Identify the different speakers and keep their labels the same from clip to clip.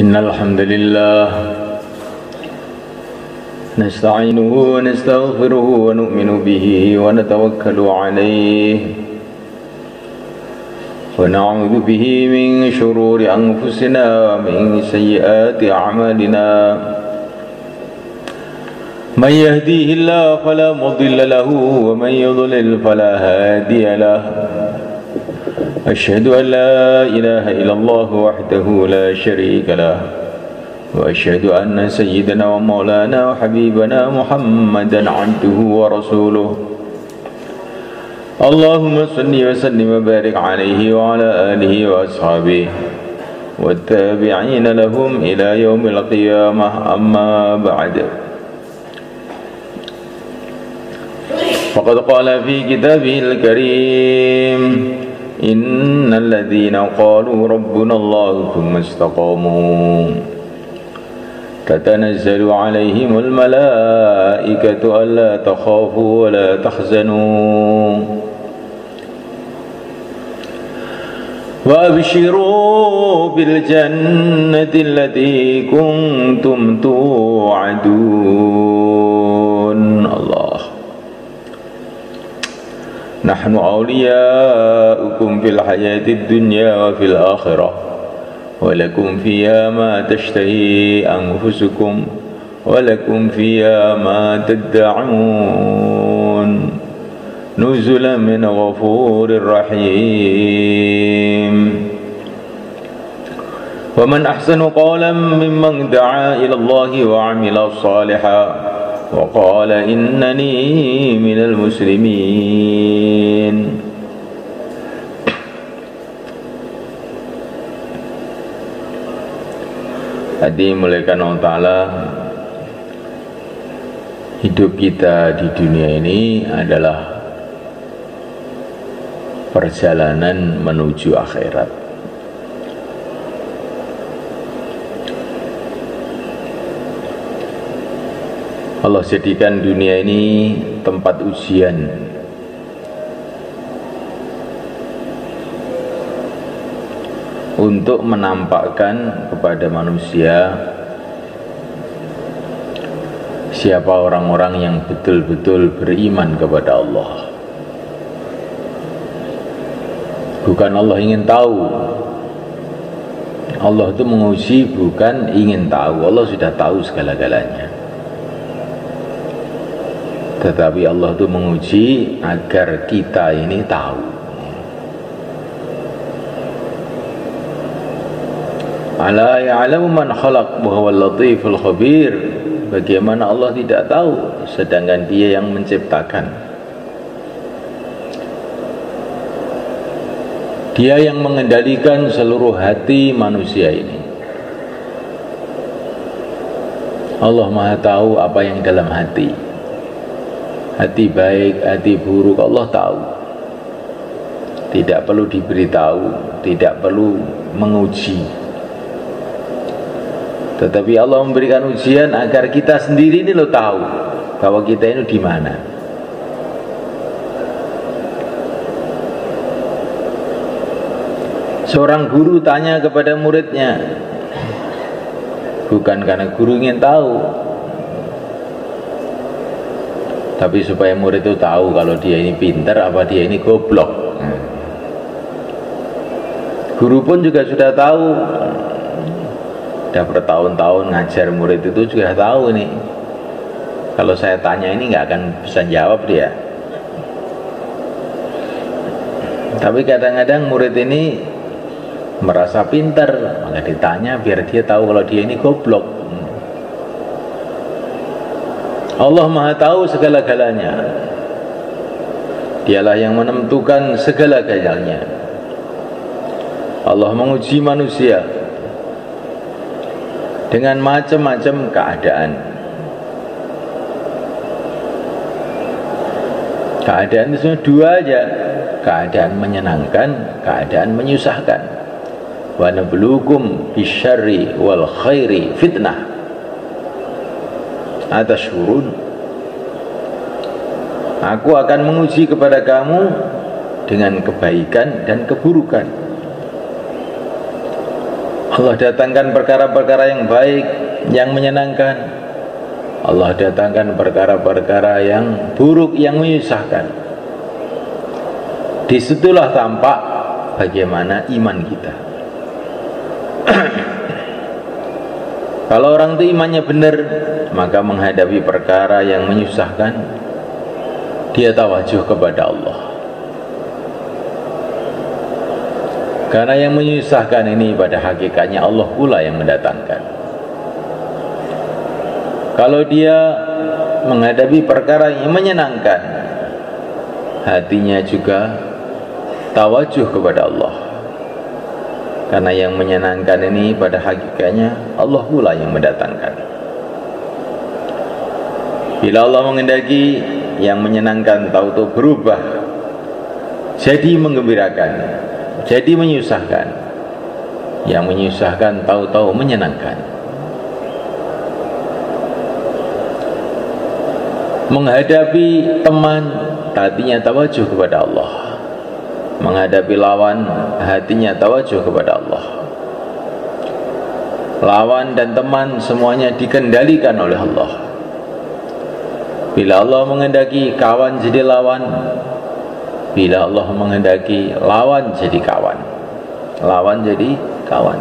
Speaker 1: إن الحمد لله نستعينه ونستغفره ونؤمن به ونتوكل عليه ونعوذ به من شرور أنفسنا ومن سيئات أعمالنا من يهديه الله فلا مضل له ومن يضلل فلا هادي له أشهد أن لا إله إلا الله وحده لا شريك له وأشهد أن سيدنا ومولانا وحبيبنا محمدا عبده ورسوله اللهم صل وسلم وبارك عليه وعلى آله وأصحابه والتابعين لهم إلى يوم القيامة أما بعد فقد قال في كتابه الكريم إن الذين قالوا ربنا الله ثم استقاموا تتنزل عليهم الملائكة ألا تخافوا ولا تحزنوا وأبشروا بالجنة التي كنتم توعدون الله نحن أولياؤكم في الحياة الدنيا وفي الآخرة ولكم فيها ما تشتهي أنفسكم ولكم فيها ما تدعون نزلا من غفور رحيم ومن أحسن قولا ممن دعا إلى الله وعمل صالحا وقال إنني من المسلمين Tadi muliakan Allah Ta'ala, hidup kita di dunia ini adalah perjalanan menuju akhirat. Allah jadikan dunia ini tempat ujian untuk menampakkan kepada manusia siapa orang-orang yang betul-betul beriman kepada Allah. Bukan Allah ingin tahu. Allah itu menguji bukan ingin tahu. Allah sudah tahu segala-galanya. Tetapi Allah itu menguji agar kita ini tahu. Ala ya'lamu man khalaq wa huwal latiful khabir. Bagaimana Allah tidak tahu sedangkan Dia yang menciptakan. Dia yang mengendalikan seluruh hati manusia ini. Allah Maha tahu apa yang dalam hati. Hati baik, hati buruk Allah tahu. Tidak perlu diberitahu, tidak perlu menguji. Tetapi Allah memberikan ujian agar kita sendiri ini lo tahu bahwa kita ini di mana. Seorang guru tanya kepada muridnya, bukan karena guru ingin tahu, tapi supaya murid itu tahu kalau dia ini pintar apa dia ini goblok. Guru pun juga sudah tahu. Sudah bertahun-tahun ngajar murid itu juga tahu nih. Kalau saya tanya ini nggak akan bisa jawab dia. Tapi kadang-kadang murid ini merasa pintar, maka ditanya biar dia tahu kalau dia ini goblok. Allah Maha tahu segala-galanya. Dialah yang menentukan segala-galanya. Allah menguji manusia dengan macam-macam keadaan. Keadaan itu dua aja, keadaan menyenangkan, keadaan menyusahkan. Wa nabluukum bisyarri wal khairi fitnah. Atasyurun. Aku akan menguji kepada kamu dengan kebaikan dan keburukan. Allah datangkan perkara-perkara yang baik, yang menyenangkan. Allah datangkan perkara-perkara yang buruk, yang menyusahkan. Disitulah tampak bagaimana iman kita. Kalau orang itu imannya benar, maka menghadapi perkara yang menyusahkan, dia tawajuh kepada Allah. Karena yang menyusahkan ini pada hakikatnya Allah pula yang mendatangkan. Kalau dia menghadapi perkara yang menyenangkan, hatinya juga tawajuh kepada Allah. Karena yang menyenangkan ini pada hakikatnya Allah pula yang mendatangkan. Bila Allah menghendaki, yang menyenangkan tahu-tahu berubah jadi menggembirakan, jadi menyusahkan. Yang menyusahkan tahu-tahu menyenangkan. Menghadapi teman, hatinya tawajuh kepada Allah. Menghadapi lawan, hatinya tawajuh kepada Allah. Lawan dan teman semuanya dikendalikan oleh Allah. Bila Allah menghendaki, kawan jadi lawan. Bila Allah menghendaki, lawan jadi kawan. Lawan jadi kawan.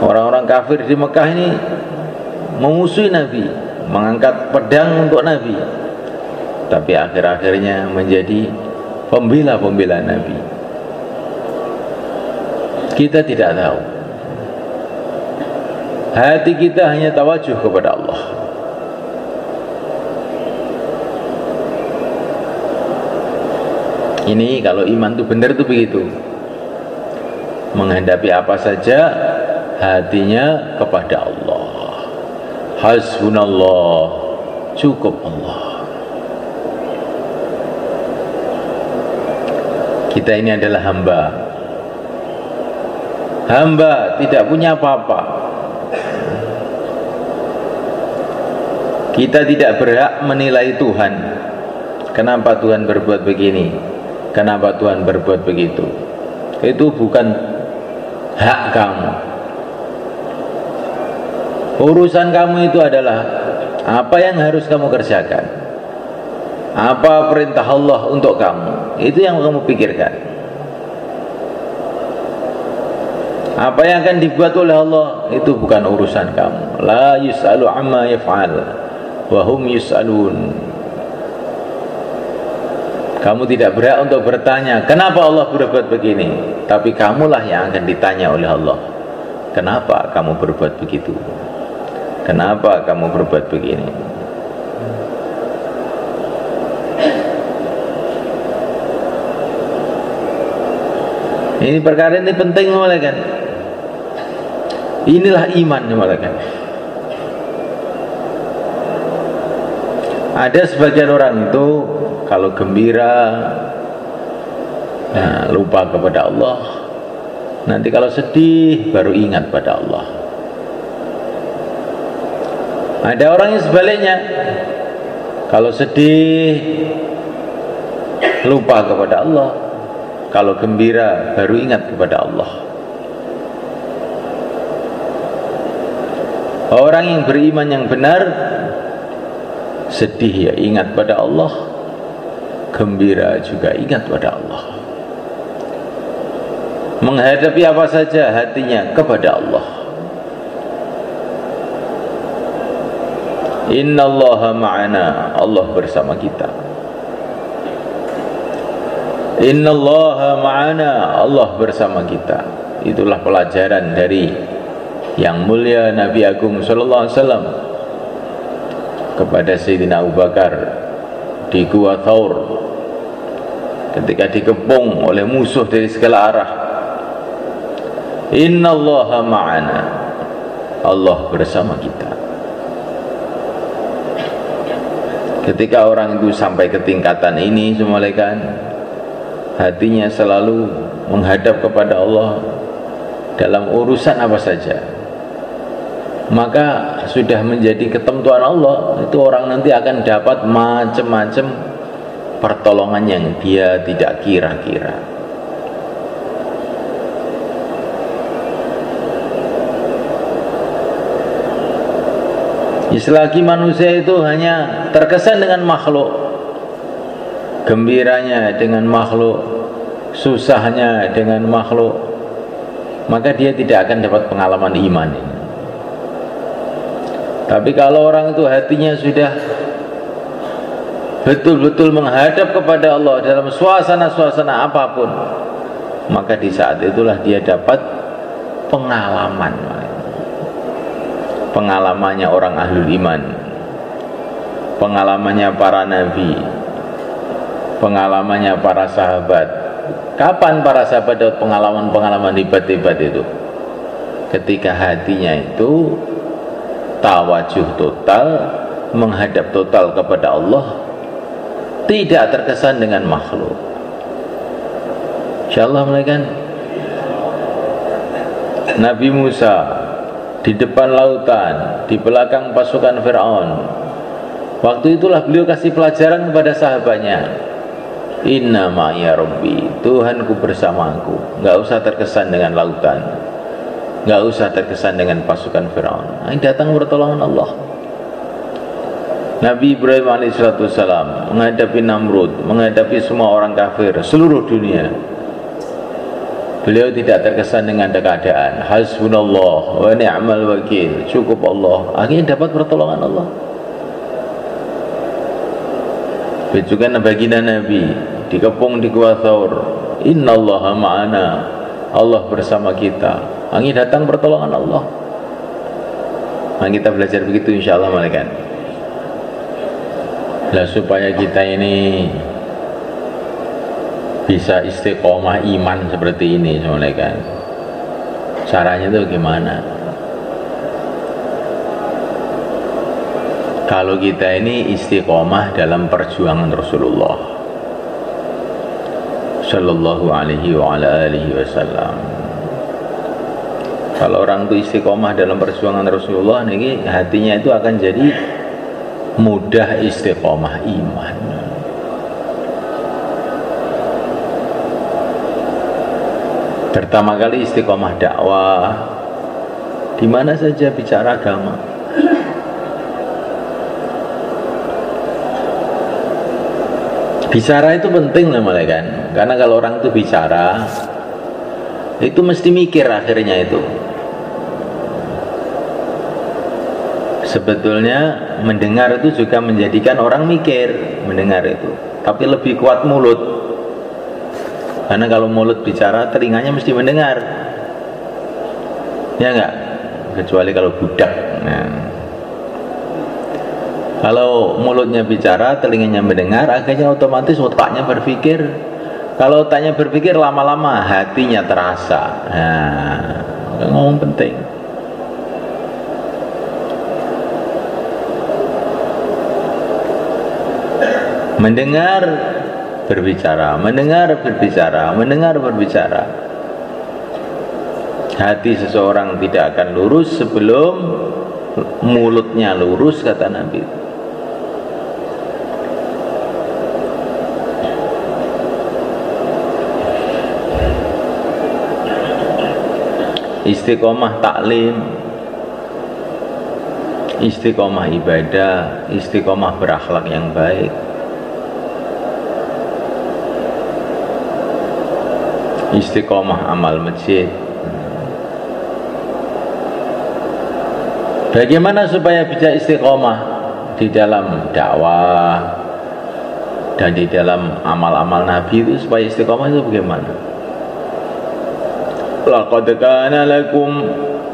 Speaker 1: Orang-orang kafir di Mekah ini memusuhi Nabi, mengangkat pedang untuk Nabi, tapi akhir-akhirnya menjadi pembela-pembela Nabi. Kita tidak tahu. Hati kita hanya tawajuh kepada Allah. Ini kalau iman itu benar itu begitu. Menghadapi apa saja hatinya kepada Allah. Hasbunallah, cukup Allah. Kita ini adalah hamba. Hamba tidak punya apa-apa. Kita tidak berhak menilai Tuhan. Kenapa Tuhan berbuat begini? Kenapa Tuhan berbuat begitu? Itu bukan hak kamu. Urusan kamu itu adalah apa yang harus kamu kerjakan. Apa perintah Allah untuk kamu, itu yang kamu pikirkan. Apa yang akan dibuat oleh Allah, itu bukan urusan kamu. La yus'alu amma yaf'al wa hum yus'alun. Kamu tidak berhak untuk bertanya kenapa Allah berbuat begini, tapi kamulah yang akan ditanya oleh Allah. Kenapa kamu berbuat begitu? Kenapa kamu berbuat begini? Ini perkara ini penting, malaikat. Inilah iman, malaikat. Ada sebagian orang itu kalau gembira, nah, lupa kepada Allah. Nanti kalau sedih baru ingat pada Allah. Ada orang yang sebaliknya, kalau sedih lupa kepada Allah, kalau gembira baru ingat kepada Allah. Orang yang beriman yang benar, sedih ya ingat pada Allah, gembira juga ingat pada Allah. Menghadapi apa saja hatinya kepada Allah. Innallaha ma'ana, Allah bersama kita. Innallaha ma'ana, Allah bersama kita. Itulah pelajaran dari yang mulia Nabi Agung sallallahu alaihi wasallam kepada Sayyidina Abu Bakar di Gua Thaur ketika dikepung oleh musuh dari segala arah. Innallaha ma'ana, Allah bersama kita. Ketika orang itu sampai ke tingkatan ini, semalekan hatinya selalu menghadap kepada Allah dalam urusan apa saja, maka sudah menjadi ketentuan Allah. Itu orang nanti akan dapat macam-macam pertolongan yang dia tidak kira-kira. Selagi manusia itu hanya terkesan dengan makhluk, gembiranya dengan makhluk, susahnya dengan makhluk, maka dia tidak akan dapat pengalaman iman ini. Tapi kalau orang itu hatinya sudah betul-betul menghadap kepada Allah dalam suasana-suasana apapun, maka di saat itulah dia dapat pengalaman. Pengalamannya orang ahlul iman, pengalamannya para nabi, pengalamannya para sahabat. Kapan para sahabat dapat pengalaman-pengalaman hebat-hebat itu? Ketika hatinya itu tawajuh total, menghadap total kepada Allah, tidak terkesan dengan makhluk. Insyaallah mulaikan. Nabi Musa di depan lautan, di belakang pasukan Fir'aun. Waktu itulah beliau kasih pelajaran kepada sahabatnya, inna ma'iya rabbi, Tuhanku bersamaku. Gak usah terkesan dengan lautan, gak usah terkesan dengan pasukan Fir'aun. Ini datang pertolongan Allah. Nabi Ibrahim alaihissalam menghadapi Namrud, menghadapi semua orang kafir seluruh dunia, beliau tidak terkesan dengan keadaan. Hasbunallah wa ni'mal wakil, cukup Allah. Akhirnya dapat pertolongan Allah. Bejukan baginda Nabi dikepung di Gua Thaur, innallaha ma'ana, Allah bersama kita. Akhirnya datang pertolongan Allah. Nah, kita belajar begitu insyaallah malaikat. Nah, supaya kita ini bisa istiqomah iman seperti ini semuanya kan, caranya itu gimana? Kalau kita ini istiqomah dalam perjuangan Rasulullah Sallallahu alaihi wa ala alihi wasallam. Kalau orang itu istiqomah dalam perjuangan Rasulullah, ini hatinya itu akan jadi mudah istiqomah iman. Pertama kali istiqomah dakwah, di mana saja bicara agama. Bicara itu penting namanya kan, karena kalau orang itu bicara, itu mesti mikir akhirnya itu. Sebetulnya mendengar itu juga menjadikan orang mikir, mendengar itu. Tapi lebih kuat mulut. Karena kalau mulut bicara, telinganya mesti mendengar. Ya enggak? Kecuali kalau budak. Nah. Kalau mulutnya bicara, telinganya mendengar, akhirnya otomatis otaknya berpikir. Kalau otaknya berpikir, lama-lama hatinya terasa. Nah, ngomong penting. Mendengar, berbicara, mendengar, berbicara, mendengar, berbicara. Hati seseorang tidak akan lurus sebelum mulutnya lurus, kata Nabi. Istiqomah taklim, istiqomah ibadah, istiqomah berakhlak yang baik. Istiqomah amal masjid. Bagaimana supaya bisa istiqomah di dalam dakwah dan di dalam amal-amal Nabi itu, supaya istiqomah itu bagaimana? Laqad kana lakum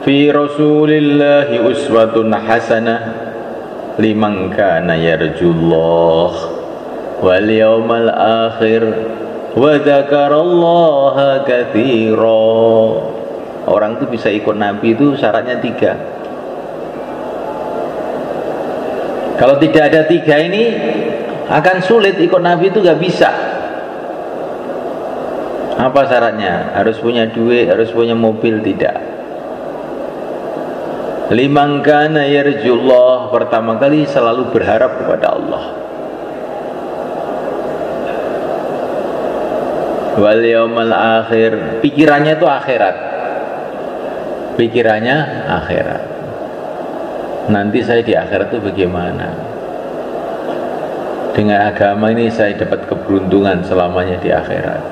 Speaker 1: fi Rasulillahi uswatun hasanah liman kana yarjullah wal yawmal akhir wa dzakarallaha katsira. Orang itu bisa ikut Nabi itu syaratnya 3. Kalau tidak ada 3 ini akan sulit ikut Nabi itu, gak bisa. Apa syaratnya? Harus punya duit, harus punya mobil? Tidak. Liman kana yarjullah, pertama kali selalu berharap kepada Allah. Wal yaumal akhir, pikirannya itu akhirat. Pikirannya akhirat. nanti saya di akhirat itu bagaimana. Dengan agama ini saya dapat keberuntungan selamanya di akhirat.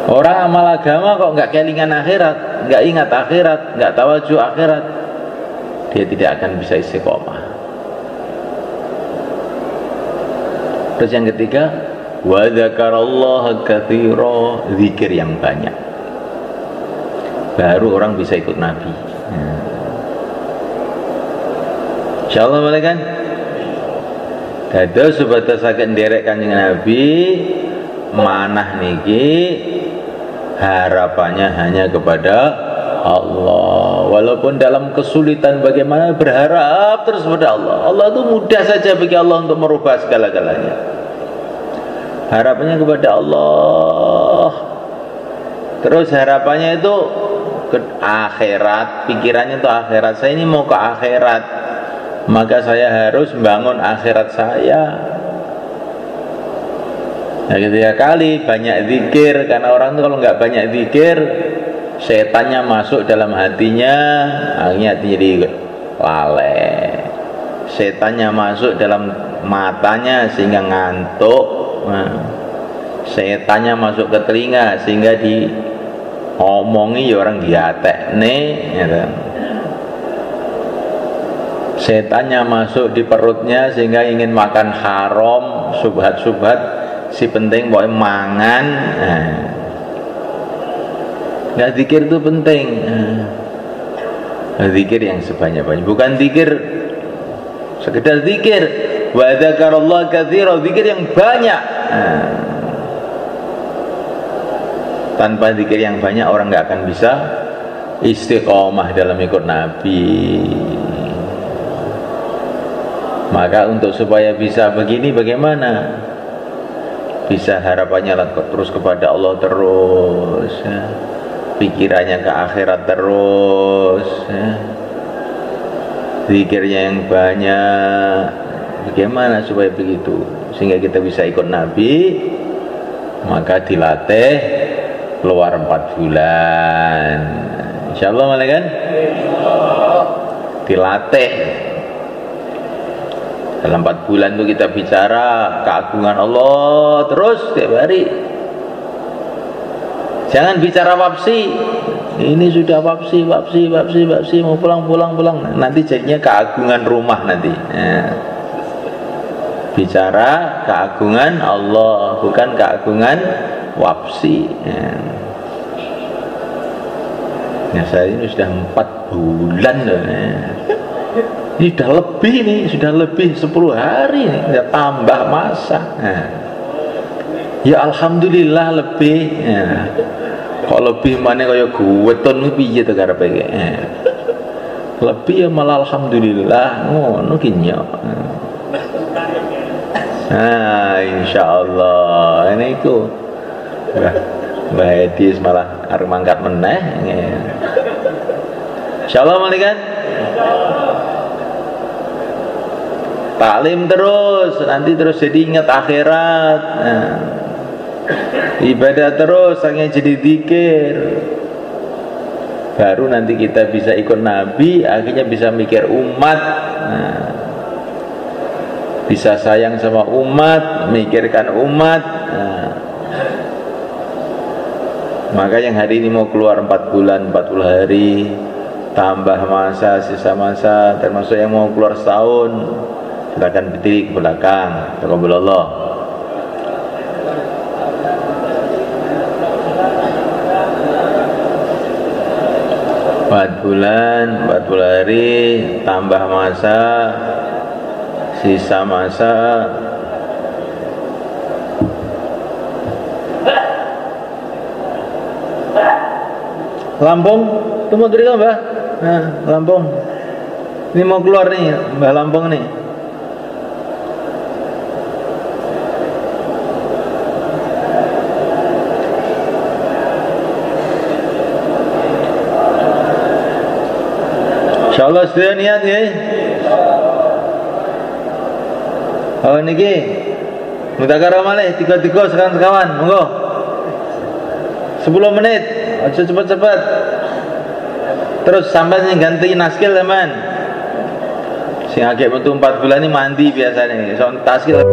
Speaker 1: Orang amal agama kok nggak kelingan akhirat, nggak ingat akhirat, nggak tawajuh akhirat, dia tidak akan bisa istiqomah. Terus yang ketiga, wa dzakarallaha katsira, zikir yang banyak. Baru orang bisa ikut Nabi. Insyaallah malaikat. Dados supados saged nderek Kanjeng Nabi, manah niki harapannya hanya kepada Allah. Walaupun dalam kesulitan bagaimana, berharap terus pada Allah. Allah itu mudah saja bagi Allah untuk merubah segala-galanya. Harapannya kepada Allah. Terus harapannya itu ke akhirat, pikirannya itu akhirat. Saya ini mau ke akhirat, maka saya harus membangun akhirat saya. Nah, ketika kali banyak zikir, karena orang itu kalau nggak banyak zikir, setannya masuk dalam hatinya, akhirnya hatinya jadi lalai. Setannya masuk dalam matanya sehingga ngantuk. Nah, setannya masuk ke telinga sehingga diomongi ya orang diatekne, ya kan? Setannya masuk di perutnya sehingga ingin makan haram, subhat-subhat. Si penting boleh mangan. Nah, zikir itu penting. Zikir yang sebanyak-banyak, bukan zikir sekedar zikir. Wa dzakarallaha katsira, zikir yang banyak. Tanpa zikir yang banyak orang nggak akan bisa istiqomah dalam ikut Nabi. Maka untuk supaya bisa begini, bagaimana? Bisa harapannya terus kepada Allah terus, ya. Pikirannya ke akhirat terus, ya. Zikirnya yang banyak. Bagaimana supaya begitu? Sehingga kita bisa ikut Nabi. Maka dilatih keluar 4 bulan. Insyaallah malaikat. Dilatih. Dalam 4 bulan itu kita bicara keagungan Allah terus tiap hari. Jangan bicara wapsi. Ini sudah wapsi mau pulang. Nanti jadinya keagungan rumah nanti. Bicara keagungan Allah, bukan keagungan wapsi. Nah, saya ini sudah 4 bulan loh. Ini sudah lebih nih, sudah lebih 10 hari nih, sudah tambah masa. Ya alhamdulillah lebih. Kok lebih mana kaya guweton piye to karepe. Lebih ya malah alhamdulillah ngono ki nyok. Insyaallah ini ku Mbah Edis malah arep mangkat meneh. Insyaallah malaikat. Taklim terus, nanti terus jadi ingat akhirat. Ibadah terus, hanya jadi zikir. Baru nanti kita bisa ikut Nabi, akhirnya bisa mikir umat. Bisa sayang sama umat, mikirkan umat. Maka yang hari ini mau keluar 4 bulan, 40 hari, tambah masa, sisa masa, termasuk yang mau keluar setahun, silakan berdiri ke belakang. Taqabbalallah. Empat bulan, 40 hari, tambah masa, sisa masa. Lampung, tunggu dulu Mbah. Nah, Lampung. Ini mau keluar nih, Mbah Lampung nih. Insyaallah sedaya niat nggih. Oh niki mutakara malih 3-3 sekawan, monggo. 10 menit, aja cepet-cepet. Terus sampai yang ganti naskil teman. Sing agak metu 4 bulan ini mandi biasanya. So taskil